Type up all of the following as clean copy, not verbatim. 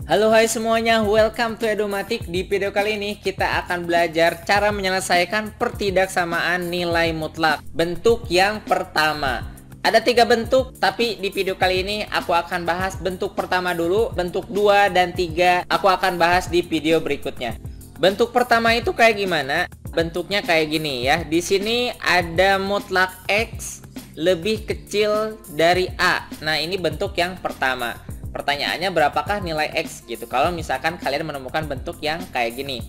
Halo hai semuanya, welcome to Edumatik. Di video kali ini kita akan belajar cara menyelesaikan pertidaksamaan nilai mutlak. Bentuk yang pertama. Ada 3 bentuk, tapi di video kali ini aku akan bahas bentuk pertama dulu. Bentuk 2 dan 3 aku akan bahas di video berikutnya. Bentuk pertama itu kayak gimana? Bentuknya kayak gini ya. Di sini ada mutlak X lebih kecil dari A. Nah, ini bentuk yang pertama. Pertanyaannya berapakah nilai X gitu. Kalau misalkan kalian menemukan bentuk yang kayak gini.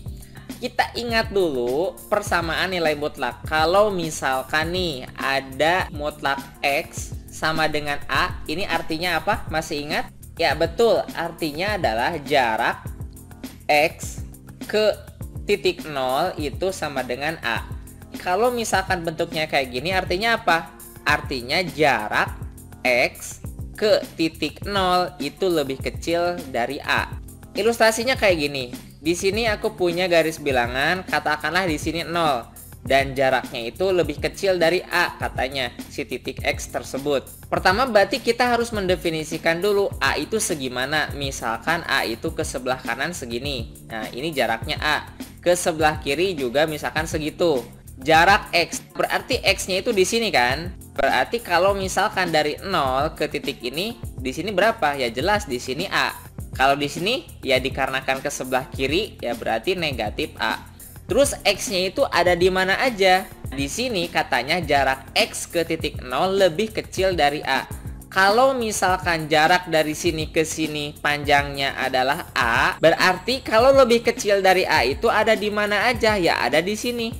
Kita ingat dulu persamaan nilai mutlak. Kalau misalkan nih ada mutlak X sama dengan A, ini artinya apa? Masih ingat? Ya betul, artinya adalah jarak X ke titik 0 itu sama dengan A. Kalau misalkan bentuknya kayak gini artinya apa? Artinya jarak X ke titik 0 itu lebih kecil dari A. Ilustrasinya kayak gini. Di sini aku punya garis bilangan, katakanlah di sini 0 dan jaraknya itu lebih kecil dari A katanya si titik X tersebut. Pertama berarti kita harus mendefinisikan dulu A itu segimana. Misalkan A itu ke sebelah kanan segini. Nah, ini jaraknya A. Ke sebelah kiri juga misalkan segitu. Jarak X berarti X-nya itu di sini kan? Berarti kalau misalkan dari 0 ke titik ini, di sini berapa? Ya jelas di sini A. Kalau di sini ya dikarenakan ke sebelah kiri ya berarti negatif A. Terus X-nya itu ada di mana aja? Di sini katanya jarak X ke titik 0 lebih kecil dari A. Kalau misalkan jarak dari sini ke sini panjangnya adalah A, berarti kalau lebih kecil dari A itu ada di mana aja? Ya ada di sini.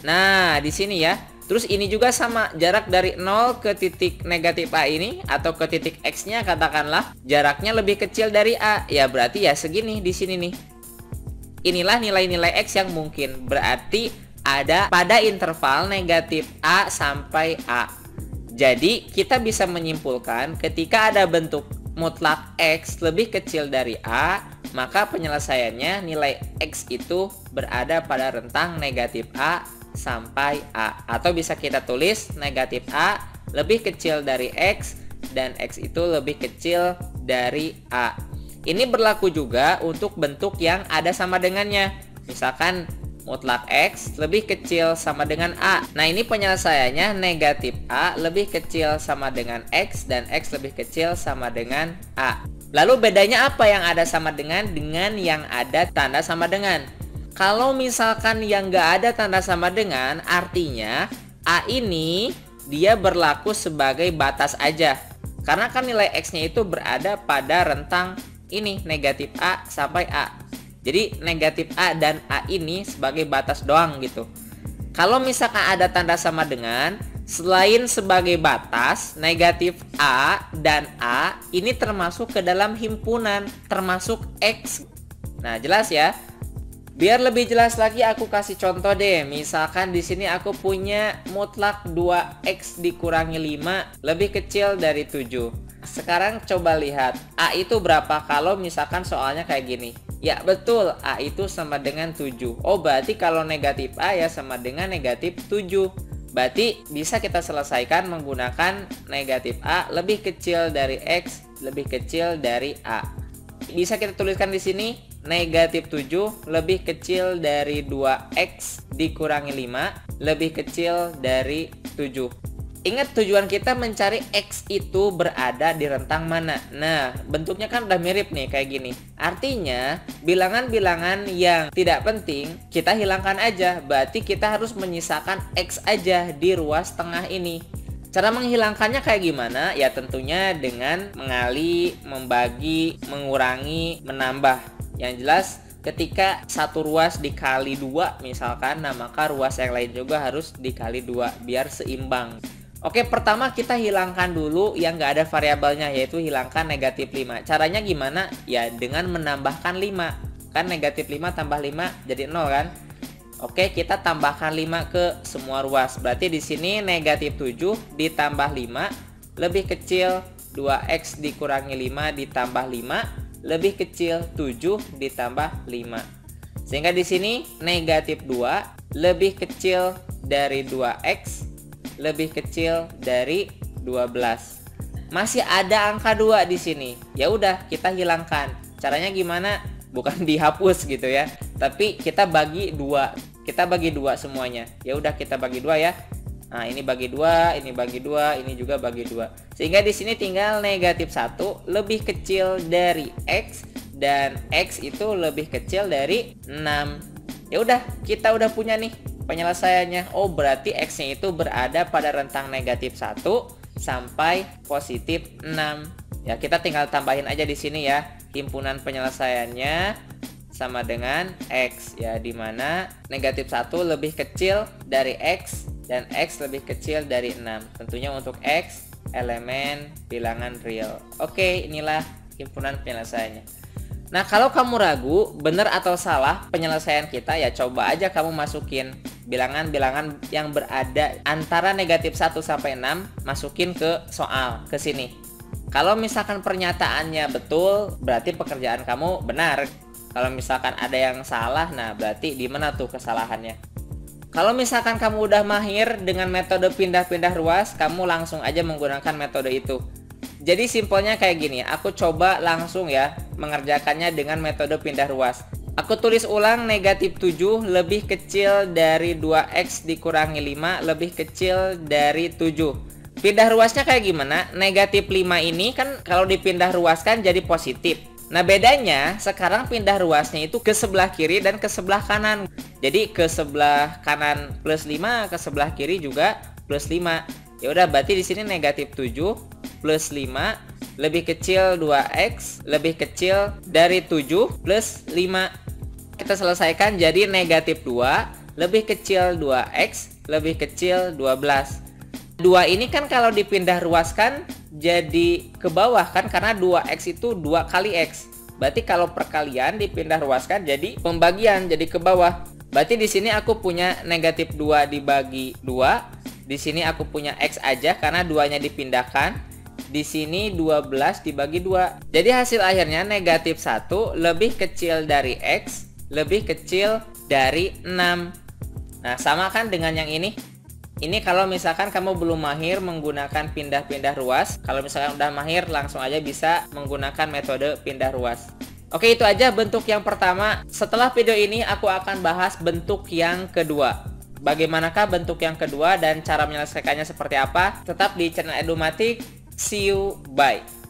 Nah, di sini ya. Terus ini juga sama, jarak dari 0 ke titik negatif A ini atau ke titik X-nya katakanlah jaraknya lebih kecil dari A. Ya berarti ya segini di sini nih. Inilah nilai-nilai X yang mungkin. Berarti ada pada interval negatif A sampai A. Jadi kita bisa menyimpulkan ketika ada bentuk mutlak X lebih kecil dari A, maka penyelesaiannya nilai X itu berada pada rentang negatif A sampai A. Atau bisa kita tulis negatif A lebih kecil dari X dan X itu lebih kecil dari A. Ini berlaku juga untuk bentuk yang ada sama dengannya. Misalkan mutlak X lebih kecil sama dengan A. Nah, ini penyelesaiannya negatif A lebih kecil sama dengan X dan X lebih kecil sama dengan A. Lalu bedanya apa yang ada sama dengan yang ada tanda sama dengan? Kalau misalkan yang nggak ada tanda sama dengan, artinya A ini dia berlaku sebagai batas aja. Karena kan nilai X-nya itu berada pada rentang ini, negatif A sampai A. Jadi negatif A dan A ini sebagai batas doang gitu. Kalau misalkan ada tanda sama dengan, selain sebagai batas, negatif A dan A ini termasuk ke dalam himpunan, termasuk X. Nah, jelas ya. Biar lebih jelas lagi aku kasih contoh deh. Misalkan di sini aku punya mutlak 2x dikurangi 5 lebih kecil dari 7. Sekarang coba lihat A itu berapa kalau misalkan soalnya kayak gini. Ya betul, A itu sama dengan 7. Oh berarti kalau negatif A ya sama dengan negatif 7. Berarti bisa kita selesaikan menggunakan negatif A lebih kecil dari X lebih kecil dari A. Bisa kita tuliskan di sini negatif 7 lebih kecil dari 2x dikurangi 5 lebih kecil dari 7. Ingat tujuan kita mencari X itu berada di rentang mana. Nah, bentuknya kan udah mirip nih kayak gini. Artinya bilangan-bilangan yang tidak penting kita hilangkan aja. Berarti kita harus menyisakan X aja di ruas tengah ini. Cara menghilangkannya kayak gimana? Ya tentunya dengan mengali, membagi, mengurangi, menambah. Yang jelas ketika satu ruas dikali 2 misalkan, nah maka ruas yang lain juga harus dikali 2 biar seimbang. Oke, pertama kita hilangkan dulu yang gak ada variabelnya, yaitu hilangkan negatif 5. Caranya gimana? Ya dengan menambahkan 5. Kan negatif 5 tambah 5 jadi 0 kan? Oke, kita tambahkan 5 ke semua ruas. Berarti di sini negatif 7 ditambah 5 lebih kecil 2x dikurangi 5 ditambah 5 lebih kecil 7 ditambah 5. Sehingga di sini negatif 2 lebih kecil dari 2x lebih kecil dari 12. Masih ada angka 2 di sini. Ya udah, kita hilangkan. Caranya gimana? Bukan dihapus gitu ya, tapi kita bagi dua. Kita bagi dua semuanya. Ya udah, kita bagi dua ya. Nah, ini bagi dua, ini bagi dua, ini juga bagi dua. Sehingga di sini tinggal negatif 1 lebih kecil dari X, dan X itu lebih kecil dari 6. Ya udah, kita udah punya nih penyelesaiannya. Oh, berarti X-nya itu berada pada rentang negatif 1 sampai positif 6. Ya, kita tinggal tambahin aja di sini ya. Himpunan penyelesaiannya sama dengan X, ya, dimana negatif 1 lebih kecil dari X dan X lebih kecil dari 6. Tentunya untuk X elemen bilangan real. Oke, inilah himpunan penyelesaiannya. Nah, kalau kamu ragu benar atau salah penyelesaian kita, ya coba aja kamu masukin bilangan-bilangan yang berada antara negatif 1 sampai 6, masukin ke soal, ke sini. Kalau misalkan pernyataannya betul, berarti pekerjaan kamu benar. Kalau misalkan ada yang salah, nah berarti di mana tuh kesalahannya? Kalau misalkan kamu udah mahir dengan metode pindah-pindah ruas, kamu langsung aja menggunakan metode itu. Jadi simpelnya kayak gini, aku coba langsung ya mengerjakannya dengan metode pindah ruas. Aku tulis ulang negatif 7 lebih kecil dari 2X dikurangi 5 lebih kecil dari 7. Pindah ruasnya kayak gimana? Negatif 5 ini kan kalau dipindah ruaskan jadi positif. Nah, bedanya sekarang pindah ruasnya itu ke sebelah kiri dan ke sebelah kanan. Jadi ke sebelah kanan plus 5, ke sebelah kiri juga plus 5. Ya udah, berarti di sini negatif 7 plus 5 lebih kecil 2X lebih kecil dari 7 plus 5. Kita selesaikan jadi negatif 2 lebih kecil 2X lebih kecil 12. 2 ini kan kalau dipindah ruaskan jadi ke bawah kan, karena 2X itu 2 kali X. Berarti kalau perkalian dipindah ruaskan jadi pembagian, jadi ke bawah. Berarti di sini aku punya negatif 2 dibagi 2. Di sini aku punya X aja karena 2-nya dipindahkan. Di sini 12 dibagi 2. Jadi hasil akhirnya negatif 1 lebih kecil dari X lebih kecil dari 6. Nah, sama kan dengan yang ini? Ini kalau misalkan kamu belum mahir menggunakan pindah-pindah ruas. Kalau misalkan udah mahir, langsung aja bisa menggunakan metode pindah ruas. Oke, itu aja bentuk yang pertama. Setelah video ini aku akan bahas bentuk yang kedua. Bagaimanakah bentuk yang kedua dan cara menyelesaikannya seperti apa? Tetap di channel Edumatik. See you, bye.